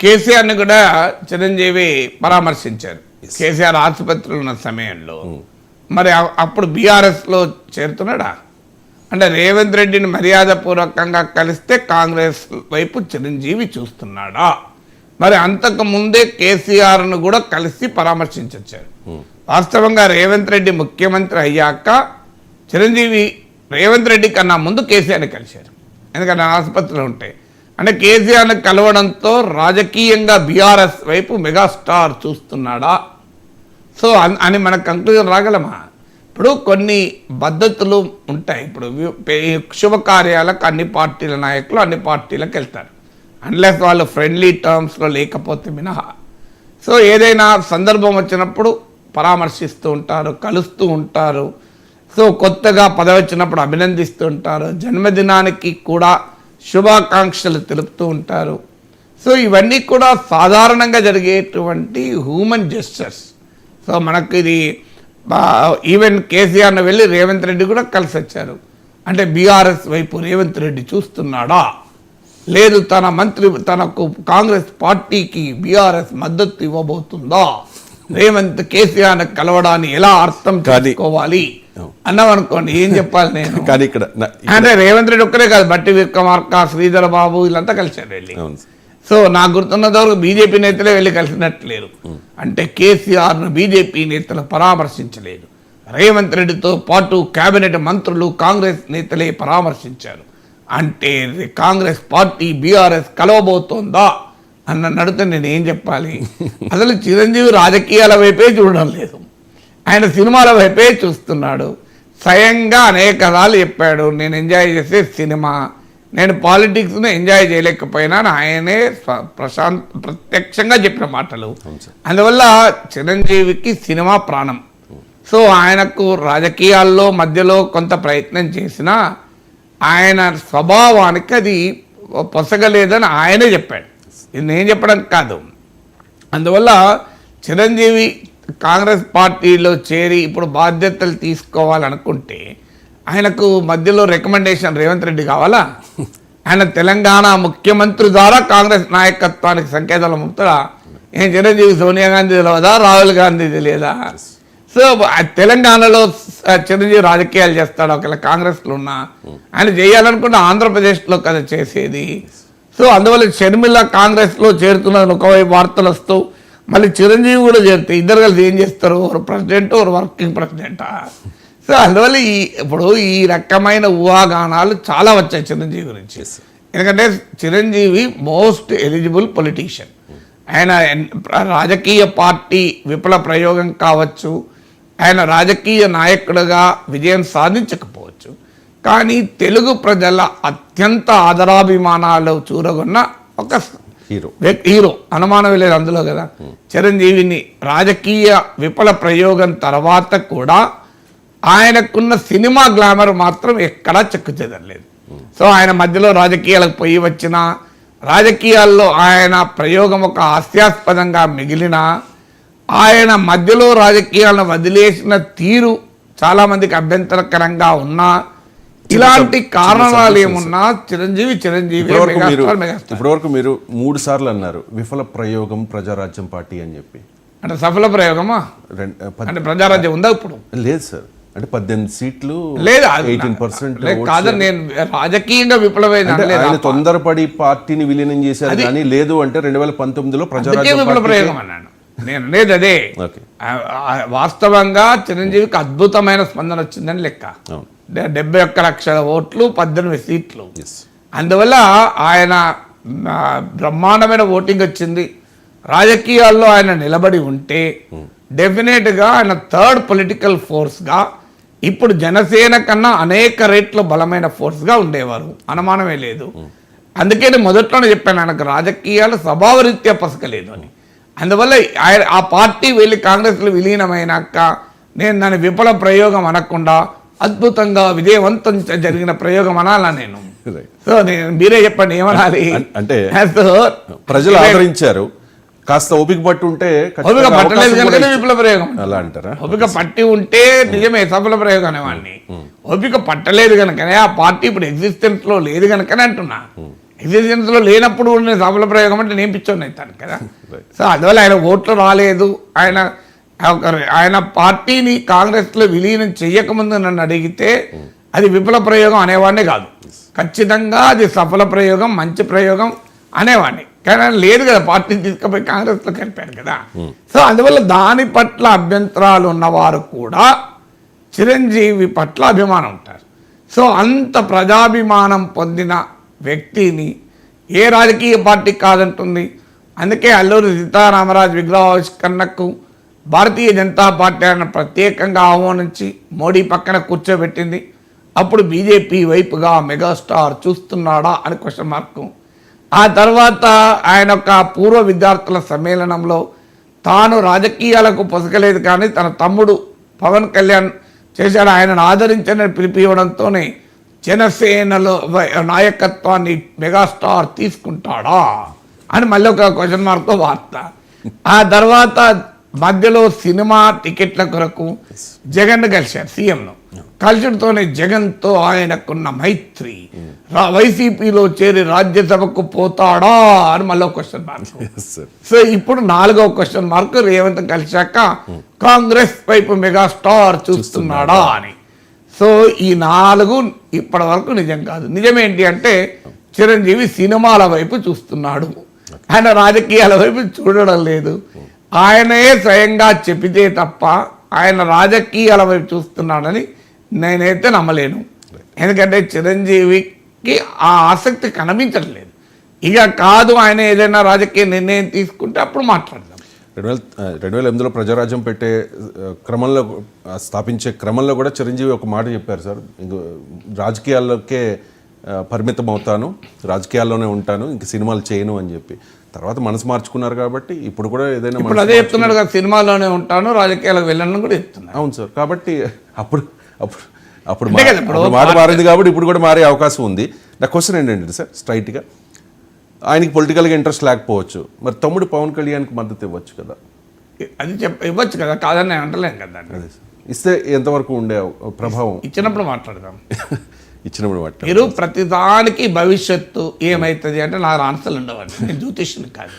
కేసీఆర్ని కూడా చిరంజీవి పరామర్శించారు. కేసీఆర్ ఆసుపత్రిలో ఉన్న సమయంలో మరి అప్పుడు బీఆర్ఎస్లో చేరుతున్నాడా? అంటే రేవంత్ రెడ్డిని మర్యాదపూర్వకంగా కలిస్తే కాంగ్రెస్ వైపు చిరంజీవి చూస్తున్నాడా? మరి అంతకు ముందే కేసీఆర్ను కూడా కలిసి పరామర్శించొచ్చారు. వాస్తవంగా రేవంత్ రెడ్డి ముఖ్యమంత్రి అయ్యాక చిరంజీవి రేవంత్ రెడ్డి కన్నా ముందు కేసీఆర్ని కలిశారు. ఎందుకంటే ఆసుపత్రిలో ఉంటే అంటే కేసీఆర్ని కలవడంతో రాజకీయంగా బీఆర్ఎస్ వైపు మెగాస్టార్ చూస్తున్నాడా సో అని మన కంక్లూజన్ రాగలమా? ఇప్పుడు కొన్ని పద్ధతులు ఉంటాయి. ఇప్పుడు శుభకార్యాలకు అన్ని పార్టీల నాయకులు అన్ని పార్టీలకు వెళ్తారు, అన్లెస్ వాళ్ళు ఫ్రెండ్లీ టర్మ్స్లో లేకపోతే మినహా. సో ఏదైనా సందర్భం వచ్చినప్పుడు పరామర్శిస్తూ ఉంటారు, కలుస్తూ ఉంటారు. సో కొత్తగా పదవి వచ్చినప్పుడు అభినందిస్తూ ఉంటారు, జన్మదినానికి కూడా శుభాకాంక్షలు తెలుపుతూ ఉంటారు. సో ఇవన్నీ కూడా సాధారణంగా జరిగేటువంటి హ్యూమన్ జెస్చర్స్. సో మనకు ఇది ఈవెన్ కేసీఆర్ను వెళ్ళి రేవంత్ రెడ్డి కూడా కలిసి వచ్చారు. అంటే బీఆర్ఎస్ వైపు రేవంత్ రెడ్డి చూస్తున్నాడా, లేదు తనకు కాంగ్రెస్ పార్టీకి బీఆర్ఎస్ మద్దతు ఇవ్వబోతుందా, రేవంత్ కేసీఆర్ను కలవడాన్ని ఎలా అర్థం చేసుకోవాలి అన్నామనుకోండి, ఏం చెప్పాలి నేను? అంటే రేవంత్ రెడ్డి ఒక్కరే కాదు, బట్టి విక్రమార్క, శ్రీధర్ బాబు వీళ్ళంతా కలిసారు వెళ్ళి. సో నాకు గుర్తున్నంత వరకు బీజేపీ నేతలే వెళ్ళి కలిసినట్లేరు. అంటే కేసీఆర్ను బీజేపీ నేతలు పరామర్శించలేదు, రేవంత్ రెడ్డితో పాటు కేబినెట్ మంత్రులు కాంగ్రెస్ నేతలే పరామర్శించారు. అంటే కాంగ్రెస్ పార్టీ బీఆర్ఎస్ కలవబోతోందా అన్న నడితే నేను ఏం చెప్పాలి? అసలు చిరంజీవి రాజకీయాల వైపే చూడడం లేదు, ఆయన సినిమాల వైపే చూస్తున్నాడు. స్వయంగా అనేక సార్లు చెప్పాడు, నేను ఎంజాయ్ చేసే సినిమా, నేను పాలిటిక్స్ను ఎంజాయ్ చేయలేకపోయినా ఆయనే ప్రత్యక్షంగా చెప్పిన మాటలు. అందువల్ల చిరంజీవికి సినిమా ప్రాణం. సో ఆయనకు రాజకీయాల్లో మధ్యలో కొంత ప్రయత్నం చేసినా ఆయన స్వభావానికి అది పొసగలేదని ఆయనే చెప్పాడు, ఇది నేను చెప్పడం కాదు. అందువల్ల చిరంజీవి కాంగ్రెస్ పార్టీలో చేరి ఇప్పుడు బాధ్యతలు తీసుకోవాలనుకుంటే ఆయనకు మధ్యలో రికమెండేషన్ రేవంత్ రెడ్డి కావాలా? ఆయన తెలంగాణ ముఖ్యమంత్రి ద్వారా కాంగ్రెస్ నాయకత్వానికి సంకేతాలు పంపుతారా? ఏం చిరంజీవి సోనియా గాంధీ తెలియదా, రాహుల్ గాంధీ తెలియదా? సో తెలంగాణలో చిరంజీవి రాజకీయాలు చేస్తాడు, ఒకవేళ కాంగ్రెస్లో ఉన్నా ఆయన చేయాలనుకుంటే ఆంధ్రప్రదేశ్లో కదా చేసేది. సో అందువల్ల షర్మిల కాంగ్రెస్లో చేరుతున్న ఒకవైపు వార్తలు వస్తూ మళ్ళీ చిరంజీవి కూడా చేరుతాయి, ఇద్దరు కలిసి ఏం చేస్తారు, ఒక ప్రెసిడెంట్ ఒక వర్కింగ్ ప్రెసిడెంటా? సో అందువల్ల ఇప్పుడు ఈ రకమైన ఊహాగానాలు చాలా వచ్చాయి చిరంజీవి గురించి. ఎందుకంటే చిరంజీవి మోస్ట్ ఎలిజిబుల్ పొలిటీషియన్. ఆయన రాజకీయ పార్టీ విఫల ప్రయోగం కావచ్చు, ఆయన రాజకీయ నాయకుడిగా విజయం సాధించకపోవచ్చు, కానీ తెలుగు ప్రజల అత్యంత ఆదరాభిమానాలు చూరగొన్న ఒక హీరో, అనుమానం లేదు అందులో కదా. చిరంజీవిని రాజకీయ విఫల ప్రయోగం తర్వాత కూడా ఆయనకున్న సినిమా గ్లామర్ మాత్రం ఎక్కడా చెక్కు చెదరలేదు. సో ఆయన మధ్యలో రాజకీయాలకు పోయి వచ్చిన, రాజకీయాల్లో ఆయన ప్రయోగం ఒక హాస్యాస్పదంగా మిగిలిన, ఆయన మధ్యలో రాజకీయాలను వదిలేసిన తీరు చాలామందికి అభ్యంతరకరంగా ఉన్నా, ఇలాంటి కారణాలు ఏమున్నా చిరంజీవి ఇప్పటివరకు మీరు 3 సార్లు అన్నారు విఫల ప్రయోగం ప్రజారాజ్యం పార్టీ అని చెప్పి. అంటే సఫల ప్రయోగమా? అంటే ప్రజారాజ్యం ఉందా ఇప్పుడు? లేదు సార్, అంటే 18 సీట్లు లేదు, 18% కాదని నేను రాజకీయంగా విప్లవం తొందరపడి పార్టీని విలీనం చేశారు కానీ లేదు అంటే 2019లో ప్రజారాజ్యం ప్రయోగం అన్నాను నేను. లేదు, అదే వాస్తవంగా చిరంజీవికి అద్భుతమైన స్పందన వచ్చిందని లెక్క. 71 లక్షల ఓట్లు, 18 సీట్లు. అందువల్ల ఆయన బ్రహ్మాండమైన ఓటింగ్ వచ్చింది. రాజకీయాల్లో ఆయన నిలబడి ఉంటే డెఫినెట్గా ఆయన థర్డ్ పొలిటికల్ ఫోర్స్గా ఇప్పుడు జనసేన కన్నా అనేక రెట్లు బలమైన ఫోర్స్గా ఉండేవారు, అనుమానమే లేదు. అందుకే నేను మొదట్లోనే చెప్పాను, ఆయనకు రాజకీయాలు స్వభావరీత్యా పసకలేదు అని. అందువల్ల ఆయన ఆ పార్టీ వెళ్ళి కాంగ్రెస్లో విలీనమైనాక నేను దాని విఫల ప్రయోగం అనకుండా అద్భుతంగా విజయవంతం జరిగిన ప్రయోగం అనాలా నేను? సో మీరే చెప్పండి ఏమనాలి? అంటే ప్రజలు ఆదరించారు, కాస్త ఓపిక పట్టి ఉంటే ఓపిక పట్టలేదు కనుక విప్లవ ప్రయోగం అలా అంటారా? ఓపిక పట్టి ఉంటే నిజమే సఫల ప్రయోగం అనేవాడిని. ఓపిక పట్టలేదు కనుకనే ఆ పార్టీ ఇప్పుడు ఎగ్జిస్టెన్స్ లో లేదు కనుకనే అంటున్నా. ఎగ్జిస్టెన్స్లో లేనప్పుడు నేను సఫల ప్రయోగం అంటే నేను పిచ్చోని అవుతాను కదా. Right. సో అందువల్ల ఆయన ఓట్లు రాలేదు, ఆయన పార్టీని కాంగ్రెస్లో విలీనం చెయ్యకముందు నన్ను అడిగితే అది విఫల ప్రయోగం అనేవాడినే కాదు, ఖచ్చితంగా అది సఫల ప్రయోగం, మంచి ప్రయోగం అనేవాడిని. కానీ ఆయన లేదు కదా, పార్టీని తీసుకుపోయి కాంగ్రెస్లో కలిపారు కదా. సో అందువల్ల దాని పట్ల అభ్యంతరాలు ఉన్నవారు కూడా చిరంజీవి పట్ల అభిమానం ఉంటారు. సో అంత ప్రజాభిమానం పొందిన వ్యక్తిని ఏ రాజకీయ పార్టీ కాదంటుంది. అందుకే అల్లూరి సీతారామరాజు విగ్రహావిష్కరణకు భారతీయ జనతా పార్టీ ఆయన ప్రత్యేకంగా ఆహ్వానించి మోడీ పక్కన కూర్చోబెట్టింది. అప్పుడు బీజేపీ వైపుగా మెగాస్టార్ చూస్తున్నాడా అని క్వశ్చన్ మార్కు. ఆ తర్వాత ఆయన ఒక పూర్వ విద్యార్థుల సమ్మేళనంలో తాను రాజకీయాలకు పొసగలేదు కానీ తన తమ్ముడు పవన్ కళ్యాణ్ చేశాడు, ఆయనను ఆదరించని పిలిపివ్వడంతోనే జనసేనలో నాయకత్వాన్ని మెగాస్టార్ తీసుకుంటాడా అని మళ్ళీ ఒక క్వశ్చన్ మార్క్తో వార్త. ఆ తర్వాత మధ్యలో సినిమా టికెట్ల కొరకు జగన్ కలిశారు, సీఎంను కలిసడంతోనే జగన్తో ఆయనకున్న మైత్రి, వైసీపీలో చేరి రాజ్యసభకు పోతాడా అని మళ్ళీ క్వశ్చన్ మార్క్. సో ఇప్పుడు 4వ క్వశ్చన్ మార్క్ రేవంత్ కలిశాక కాంగ్రెస్ వైపు మెగాస్టార్ చూస్తున్నాడా అని. సో ఈ 4 ఇప్పటి వరకు నిజం కాదు. నిజమేంటి అంటే చిరంజీవి సినిమాల వైపు చూస్తున్నాడు, ఆయన రాజకీయాల వైపు చూడడం లేదు. ఆయనే స్వయంగా చెప్పితే తప్ప ఆయన రాజకీయాల వైపు చూస్తున్నాడని నేనైతే నమ్మలేను. ఎందుకంటే చిరంజీవికి ఆ ఆసక్తి కనిపించట్లేదు. ఇక కాదు ఆయన ఏదైనా రాజకీయ నిర్ణయం తీసుకుంటే అప్పుడు మాట్లాడదాం. 2008లో ప్రజారాజ్యం పెట్టే క్రమంలో, స్థాపించే క్రమంలో కూడా చిరంజీవి ఒక మాట చెప్పారు సార్, ఇంక రాజకీయాల్లోకే పరిమితం అవుతాను, రాజకీయాల్లోనే ఉంటాను, ఇంక సినిమాలు చేయను అని చెప్పి. తర్వాత మనసు మార్చుకున్నారు కాబట్టి ఇప్పుడు కూడా ఏదైనా ఇప్పుడు అదే చెప్తున్నాడు కదా, సినిమాలోనే ఉంటాను, రాజకీయాలకు వెళ్ళను కూడా చెప్తున్నాను. అవును సార్. కాబట్టి అప్పుడు మాట మారింది కాబట్టి ఇప్పుడు కూడా మారే అవకాశం ఉంది. నా క్వశ్చన్ ఏంటంటే సార్, స్ట్రైట్గా ఆయనకి పొలిటికల్గా ఇంట్రెస్ట్ లేకపోవచ్చు, మరి తమ్ముడు పవన్ కళ్యాణ్కి మద్దతు ఇవ్వచ్చు కదా. అది ఇవ్వచ్చు కదా, కాదని నేను అంటలేను కదా. అదే సార్, ఇస్తే ఎంతవరకు ఉండే ప్రభావం? ఇచ్చినప్పుడు మాట్లాడదాం. ఇచ్చినప్పుడు మాట్లాడదాం. మీరు ప్రతిదానికి భవిష్యత్తు ఏమవుతుంది అంటే నా ఆన్సర్లు ఉండవండి, నేను జ్యోతిష్యుని కాదు.